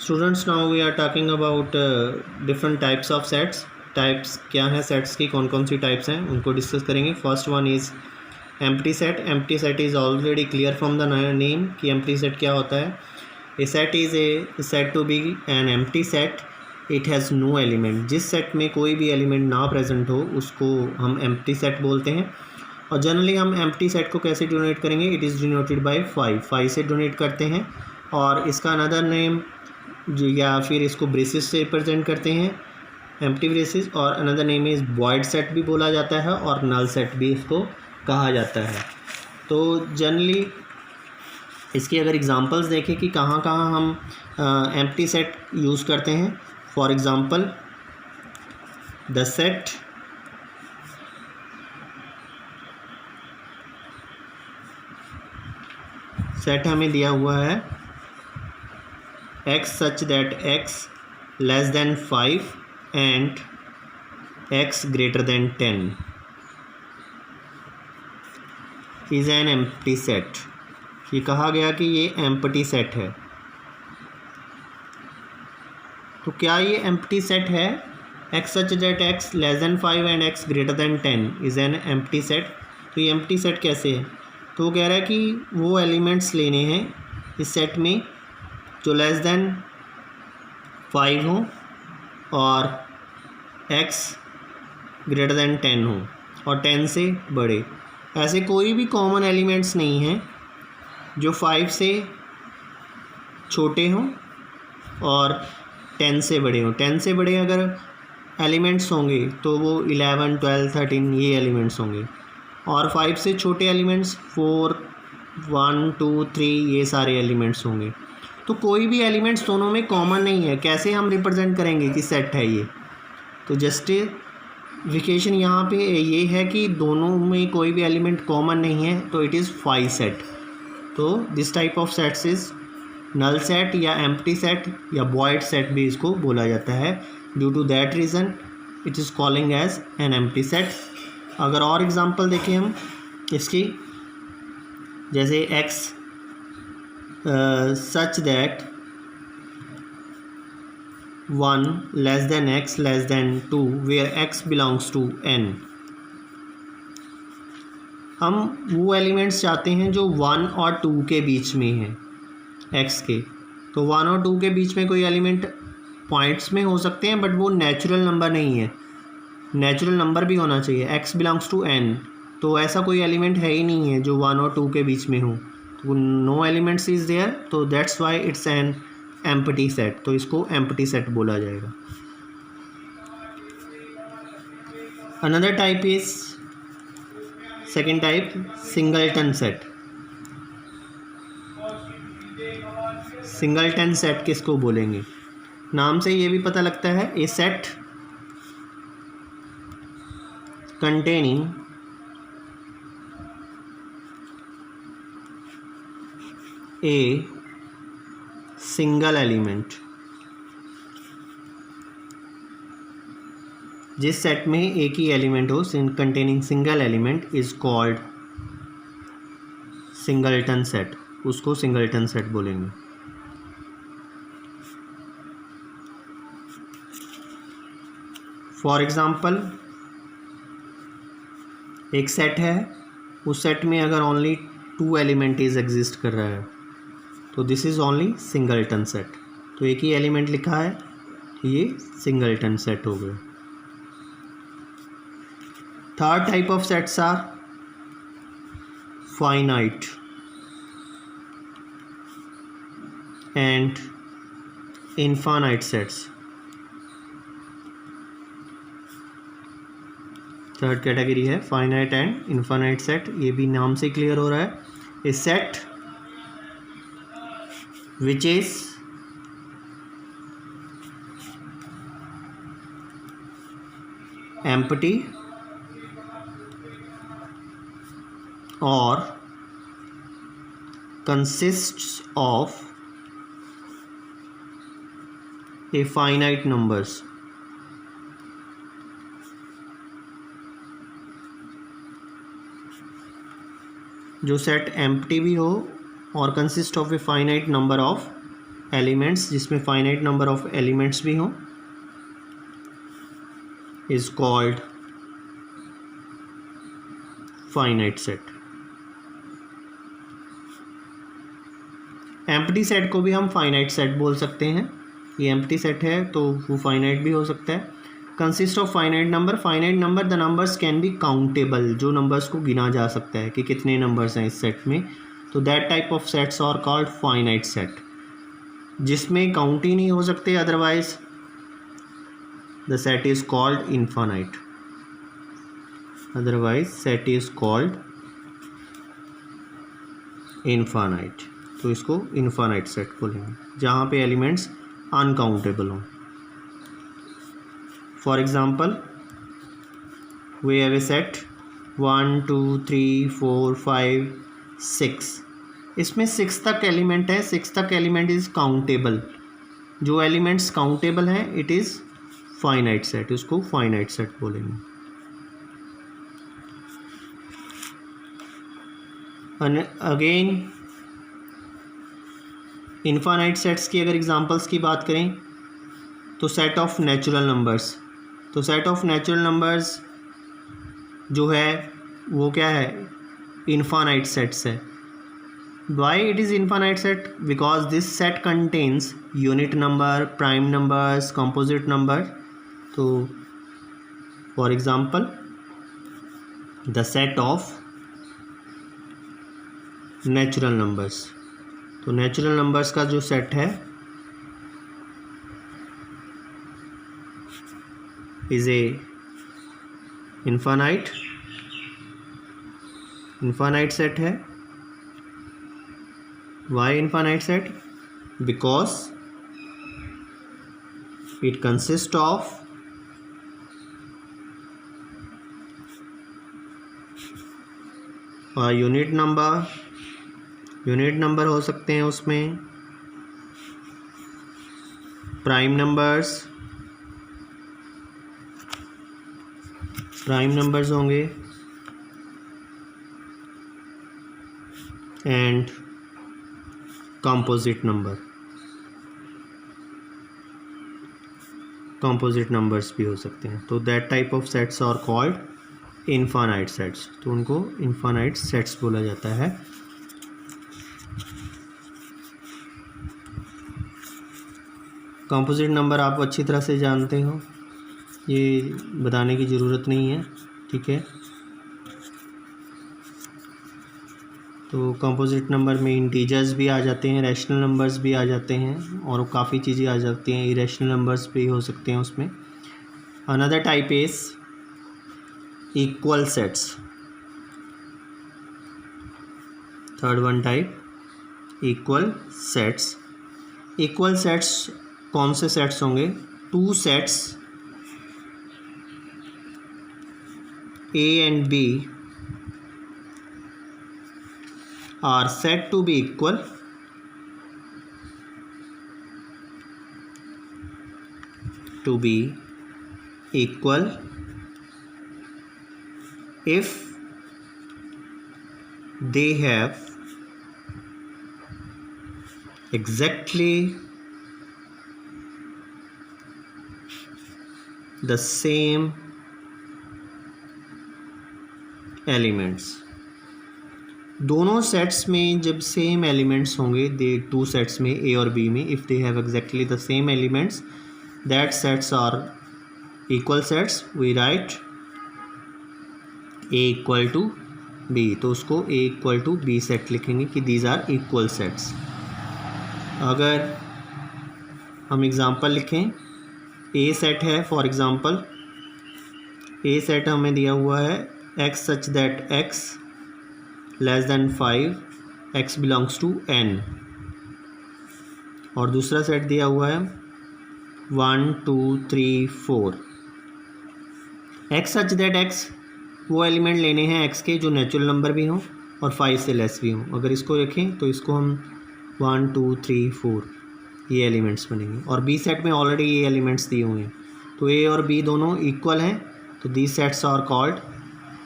Students, now we are talking about different types of sets. Types क्या हैं sets की, कौन कौन सी टाइप्स हैं उनको डिस्कस करेंगे. First one is empty set. Empty set is already clear from the name कि एम्प्टी सेट क्या होता है. A set is a set to be an empty set. It has no element. जिस set में कोई भी element ना present हो उसको हम एम्प्टी सेट बोलते हैं. और जनरली हम एम्प्टी सेट को कैसे डिनोट करेंगे, इट इज़ डिनोटेड बाय 5 से डिनोट करते हैं. और इसका अनदर नेम जो, या फिर इसको ब्रेसिस से रिप्रेजेंट करते हैं, एम्प्टी ब्रेसिस. और another name is void set भी बोला जाता है और नल सेट भी इसको कहा जाता है. तो जनरली इसकी अगर एग्जांपल्स देखें कि कहाँ कहाँ हम एम्प्टी सेट यूज़ करते हैं. फॉर एग्ज़ाम्पल द सेट हमें दिया हुआ है x such that x less than 5 and x greater than 10 is an empty set. ये कहा गया कि ये एम्प्टी सेट है. तो क्या ये एम्प्टी सेट है? x such that x less than 5 and x greater than 10 is an empty set. तो ये एम्प्टी सेट कैसे है? तो वो कह रहा है कि वो एलिमेंट्स लेने हैं इस सेट में जो लेस देन 5 हो और x ग्रेटर देन 10 हो और 10 से बड़े. ऐसे कोई भी कॉमन एलिमेंट्स नहीं हैं जो 5 से छोटे हों और 10 से बड़े हों. 10 से बड़े अगर एलिमेंट्स होंगे तो वो 11, 12, 13 ये एलिमेंट्स होंगे. और 5 से छोटे एलिमेंट्स 4, 1, 2, 3 ये सारे एलिमेंट्स होंगे. तो कोई भी एलिमेंट्स दोनों में कॉमन नहीं है. कैसे हम रिप्रेजेंट करेंगे कि सेट है ये? तो जस्टिफिकेशन यहाँ पे ये है कि दोनों में कोई भी एलिमेंट कॉमन नहीं है तो इट इज़ 5 सेट. तो this type of sets is null set या एम्प्टी सेट या वॉइड सेट भी इसको बोला जाता है. Due to that reason it is calling as an empty set. अगर और एग्जांपल देखें हम इसकी, जैसे x such that 1 less than x less than 2 where x belongs to n. हम वो एलिमेंट्स चाहते हैं जो 1 और 2 के बीच में हैं x के. तो 1 और 2 के बीच में कोई एलिमेंट पॉइंट्स में हो सकते हैं बट वो नेचुरल नंबर नहीं है. नेचुरल नंबर भी होना चाहिए. x belongs to n. तो ऐसा कोई एलिमेंट है ही नहीं है जो 1 और 2 के बीच में हो. तो नो एलिमेंट्स इज़ देयर. तो that's why it's an empty set. तो इसको एम्प्टी सेट बोला जाएगा. Another type is second type singleton set. Singleton set किसको बोलेंगे? नाम से ये भी पता लगता है a set containing a single element. जिस सेट में एक ही एलिमेंट हो, containing single element, is called singleton set. उसको सिंगलटन सेट बोलेंगे. फॉर एग्जाम्पल एक सेट है, उस सेट में अगर ओनली 2 एलिमेंट इज एग्जिस्ट कर रहा है तो this is only singleton set. तो एक ही एलिमेंट लिखा है, ये सिंगलटन सेट हो गया. Third type of sets are finite and infinite sets. Third category है फाइनाइट एंड इनफाइनाइट सेट. ये भी नाम से क्लियर हो रहा है. A set which is empty और consists of a finite numbers. जो सेट एम्प्टी भी हो और consist of a finite number of elements जिसमें फाइनाइट नंबर ऑफ एलिमेंट्स भी हों is called finite set. Empty set को भी हम फाइनाइट सेट बोल सकते हैं। ये एम्प्टी सेट है तो वो फाइनाइट भी हो सकता है। Consist of finite number the numbers can be countable, जो नंबर्स को गिना जा सकता है कि कितने नंबर्स हैं इस सेट में, तो that type of sets are called finite set. जिसमें काउंट ही नहीं हो सकते otherwise the set is called infinite, otherwise set is called infinite. तो इसको इनफाइनाइट सेट बोलेंगे जहाँ पे एलिमेंट्स अनकाउंटेबल हों। For example we have a set 1 2 3 4 5 6, इसमें 6 तक एलिमेंट है, 6 तक एलिमेंट इज़ काउंटेबल। जो एलिमेंट्स काउंटेबल हैं इट इज़ फाइनाइट सेट, उसको फाइनाइट सेट बोलेंगे। अगेन इनफाइनाइट सेट्स की अगर एग्जांपल्स की बात करें तो सेट ऑफ नेचुरल नंबर्स, तो सेट ऑफ नेचुरल नंबर्स जो है वो क्या है, इनफाइनाइट सेट्स है। Why it is infinite set? Because this set contains unit number, prime numbers, composite number. तो for example the set of natural numbers, तो natural numbers का जो सेट है इज ए इनफाइनाइट सेट है। Why infinite set? Because it consist of unit number हो सकते हैं उसमें, प्राइम नंबर्स होंगे एंड कंपोजिट नंबर्स भी हो सकते हैं। तो that type of sets are called infinite sets, तो उनको इनफाइनाइट सेट्स बोला जाता है। कंपोजिट नंबर आप अच्छी तरह से जानते हो, ये बताने की ज़रूरत नहीं है, ठीक है। तो कंपोजिट नंबर में इंटीजर्स भी आ जाते हैं, रैशनल नंबर्स भी आ जाते हैं और काफ़ी चीज़ें आ जाती हैं, इरेशनल नंबर्स भी हो सकते हैं उसमें। Another type is equal sets, third one type equal sets. Equal sets कौन से सेट्स होंगे? Two sets A and B are said to be equal if they have exactly the same elements. दोनों sets में जब same elements होंगे, दे two sets में ए और B में, if they have exactly the same elements, that sets are equal sets. We write A equal to B, तो उसको A equal to B set लिखेंगे कि दीज आर इक्वल सेट्स। अगर हम एग्ज़ाम्पल लिखें, ए सेट है, फॉर एग्ज़ाम्पल ए सेट हमें दिया हुआ है x such that x less than 5, x belongs to n, और दूसरा सेट दिया हुआ है 1 2 3 4, x such that x वो एलिमेंट लेने हैं x के जो नेचुरल नंबर भी हों और 5 से लेस भी हों। अगर इसको रखें तो इसको हम 1 2 3 4 ये एलिमेंट्स बनेंगे, और बी सेट में ऑलरेडी ये एलिमेंट्स दिए हुए हैं, तो ए और बी दोनों इक्वल हैं, तो these sets are called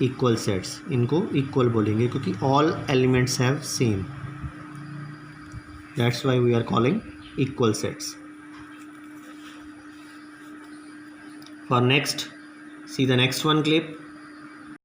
equal sets. इनको इक्वल बोलेंगे क्योंकि all elements have same, that's why we are calling equal sets. For next, see the next one clip.